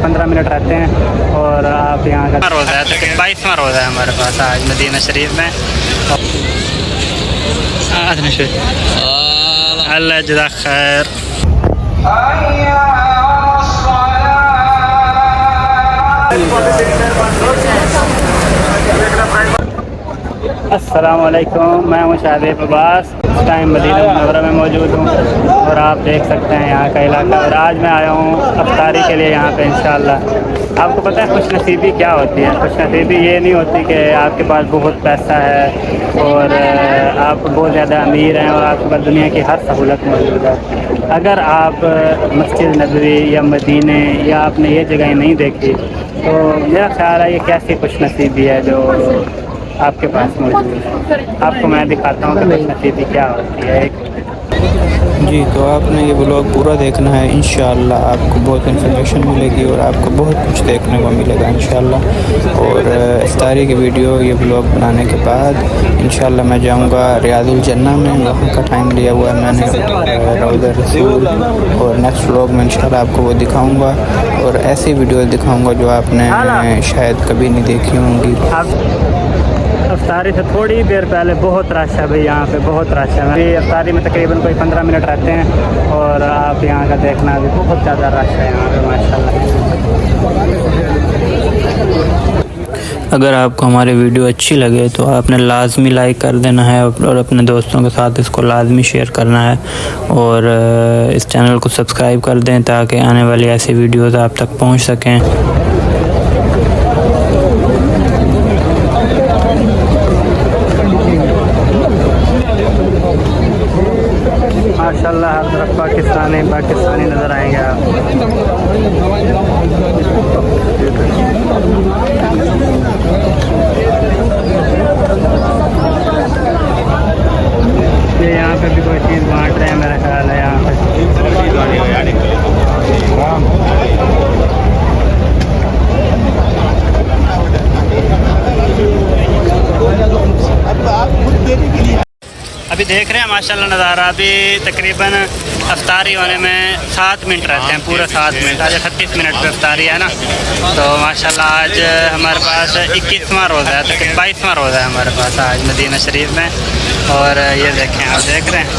15 minute रहते हैं और आप यहाँ का रोज़ा है। तो 22वां रोज़ा है हमारे पास आज मदीना शरीफ में। अल्लाह जज़ा खैर। अस्सलाम वालेकुम, मैं हूँ शादिब अब्बास। इस टाइम मदीना मुनव्वरा में मौजूद हूँ और आप देख सकते हैं यहाँ का इलाका। और आज मैं आया हूँ अफ्तारी के लिए यहाँ पे इंशाअल्लाह। आपको पता है खुश नसीबी क्या होती है? खुश नसीबी ये नहीं होती कि आपके पास बहुत पैसा है और आप बहुत ज़्यादा अमीर हैं और आपके पास दुनिया की हर सहूलत मौजूद है। अगर आप मस्जिद नबवी या मदीने या आपने ये जगह नहीं देखी तो मेरा ख्याल है ये कैसी खुश नसीबी है जो आपके पास मौजूद है। आपको मैं दिखाता हूँ कि खुश नसीबी क्या होती है। जी, तो आपने ये ब्लॉग पूरा देखना है। इंशाअल्लाह आपको बहुत इन्फॉर्मेशन मिलेगी और आपको बहुत कुछ देखने को मिलेगा इंशाअल्लाह। और इफ्तारी की वीडियो ये ब्लॉग बनाने के बाद इंशाअल्लाह मैं जाऊंगा रियादुल जन्ना में। वहाँ का टाइम लिया हुआ है मैंने रौज़ा रसूल। और नेक्स्ट ब्लॉग में इंशाअल्लाह आपको वो दिखाऊँगा और ऐसी वीडियो दिखाऊँगा जो आपने शायद कभी नहीं देखी होंगी। अफ्तारी से थोड़ी देर पहले बहुत रश है भाई, यहाँ पे बहुत रश है। अभी अफ्तारी में तकरीबन कोई 15 मिनट रहते हैं और आप यहाँ का देखना अभी बहुत ज़्यादा रश है यहाँ पे माशाल्लाह। अगर आपको हमारी वीडियो अच्छी लगे तो आपने लाजमी लाइक कर देना है और अपने दोस्तों के साथ इसको लाजमी शेयर करना है और इस चैनल को सब्सक्राइब कर दें ताकि आने वाली ऐसी वीडियोज़ आप तक पहुँच सकें। माशाल्लाह हर तरफ पाकिस्तानी नज़र आएंगे आप। ये यहाँ पे भी कोई चीज़ बांट रहे हैं मेरा ख्याल है यहाँ पे। अभी देख रहे हैं माशाल्लाह नज़ारा। अभी तकरीबन अफ्तारी होने में 7 मिनट रहते हैं, पूरा 7 मिनट। आज 38 मिनट पे अफ्तारी है ना। तो माशाल्लाह आज हमारे पास 21वां रोज़ा है, तो 22वां रोज़ा है हमारे पास आज मदीना शरीफ में। और ये देखें, आप देख रहे हैं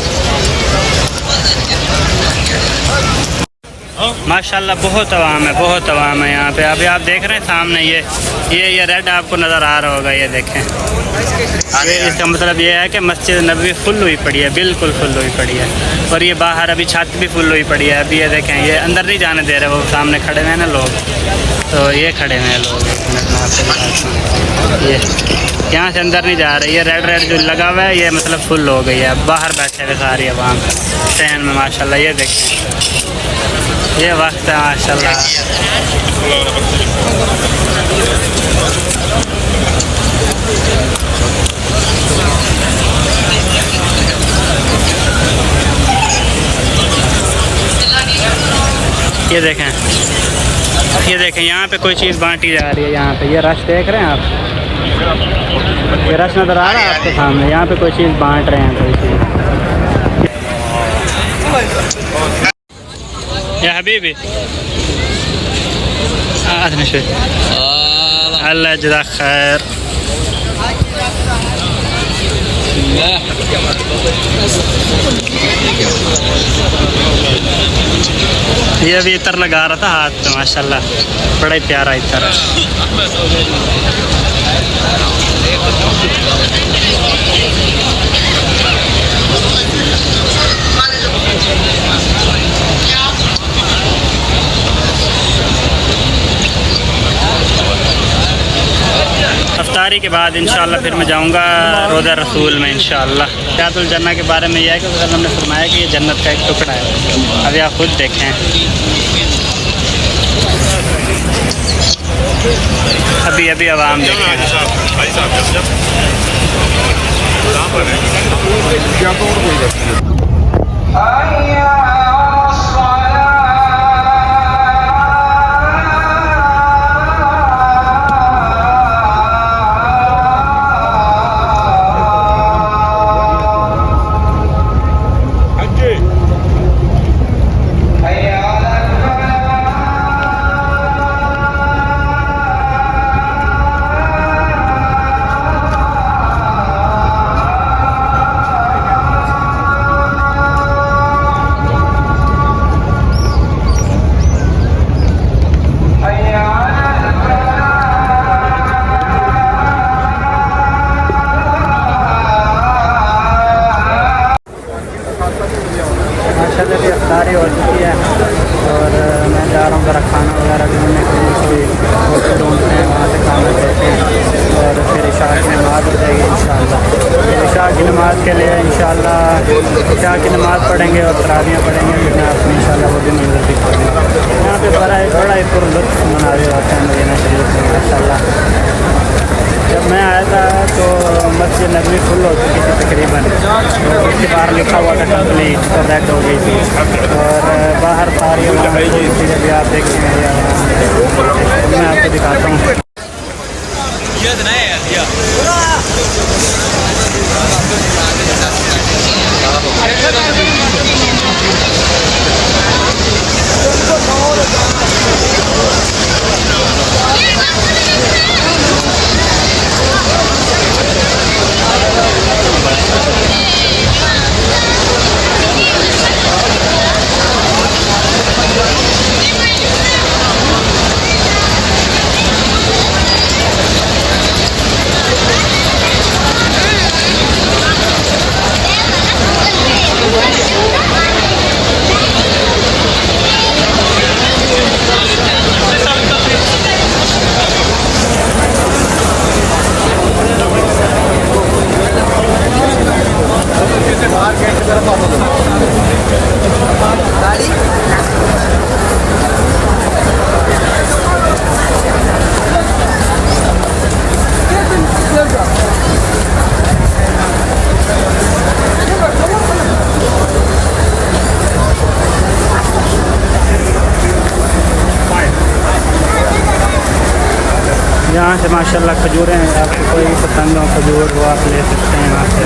माशाल्लाह बहुत अवाम है, बहुत अवाम है यहाँ पे। अभी आप देख रहे हैं सामने ये रेड आपको नज़र आ रहा होगा, ये देखें। इसका मतलब ये है कि मस्जिद नबवी फुल हुई पड़ी है, बिल्कुल फुल हुई पड़ी है। और ये बाहर अभी छत भी फुल हुई पड़ी है। अभी ये देखें, ये अंदर नहीं जाने दे रहे, वो सामने खड़े हुए हैं ना लोग। तो ये खड़े हुए हैं लोग, ये यहाँ से अंदर नहीं जा रहे। ये रेड जो लगा हुआ है ये मतलब फुल हो गई है। बाहर बैठे हुए सारी अवाम सहन में माशाल्लाह। ये देखें, ये वक्त है माशाल्लाह। ये देखें यहाँ पे कोई चीज़ बांटी जा रही है। यहाँ पे ये रश देख रहे हैं आप, ये रश नज़र आ रहा है आपके सामने। यहाँ पे कोई चीज़ बांट रहे हैं, कोई चीज़। या हबीबी अल्लाह जज़ा खैर। ये अभी इतर लगा रहा था हाथ पे माशाल्लाह, बड़ा ही प्यारा इतर है। अफ्तारी के बाद इंशाअल्लाह फिर मैं जाऊंगा रोज़ा रसूल में इंशाअल्लाह। रियादुल जन्ना के बारे में यह है कि वसल्लम ने फरमाया कि ये जन्नत का एक टुकड़ा है। अभी आप खुद देखें, अभी आवाम देखें। वगैरह ढूंढने के लिए कोई होटल ढूंढते हैं, वहाँ से खाना खाते हैं और फिर इशा की नमाज़ हो जाएगी इंशाअल्लाह। इशा की नमाज़ के लिए इंशाअल्लाह इशा की नमाज़ पढ़ेंगे और तरावियाँ पढ़ेंगे, फिर मैं अपनी इंशाअल्लाह वो भी मंज़िल दिखाऊँगा। यहाँ पे बड़ा ही पुरलुत्फ़ मनाज़िर होते हैं मदीना शरीफ में माशाअल्लाह। जब मैं आया था तो मस्जिद नबवी फुल हो चुकी थी तकरीबन, तो उसके बाहर लिखा हुआ था कंप्लीट, तो रेड हो गई थी और बाहर सारी चीज़ें भी आप देखेंगे। मैं आपको दिखाता हूँ। यहाँ से माशाल्लाह खजूरें हैं, आपको कोई भी पसंद हो खजूर वो आप ले सकते हैं यहाँ से।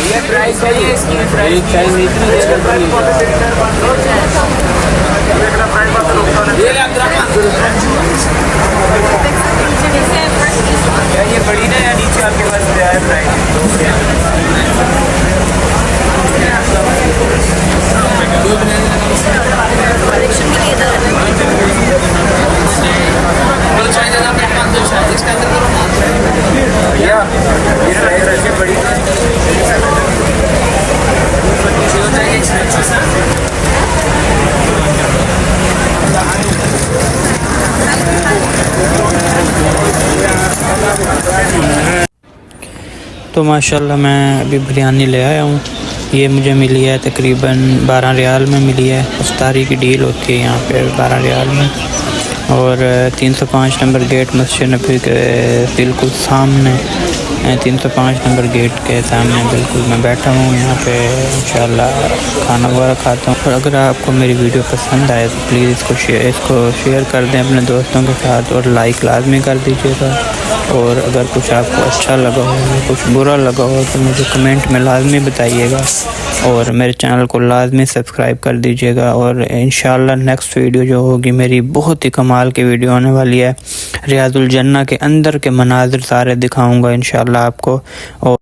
ये प्राइस है, ये इसकी प्राइस चाहिए ये बड़ी ना या नीचे आपके पास है प्राइस। तो माशाल्लाह मैं अभी बिरयानी ले आया हूँ। ये मुझे मिली है तकरीबन 12 रियाल में मिली है। इफ्तारी की डील होती है यहाँ पे 12 रियाल में। और 305 नंबर गेट मस्जिद नबी के बिल्कुल सामने, 305 नंबर गेट के सामने बिल्कुल मैं बैठा हूँ यहाँ पे इंशाल्लाह खाना वगैरह खाता हूँ। और अगर आपको मेरी वीडियो पसंद आए तो प्लीज़ इसको शेयर कर दें अपने दोस्तों के साथ और लाइक लाजमी कर दीजिएगा। और अगर कुछ आपको अच्छा लगा हो या कुछ बुरा लगा हो तो मुझे कमेंट में लाजमी बताइएगा और मेरे चैनल को लाजमी सब्सक्राइब कर दीजिएगा। और इंशाल्लाह नेक्स्ट वीडियो जो होगी मेरी बहुत ही कमाल की वीडियो होने वाली है। रियाजुल जन्नह के अंदर के मनाजिर सारे दिखाऊंगा इंशाल्लाह आपको। और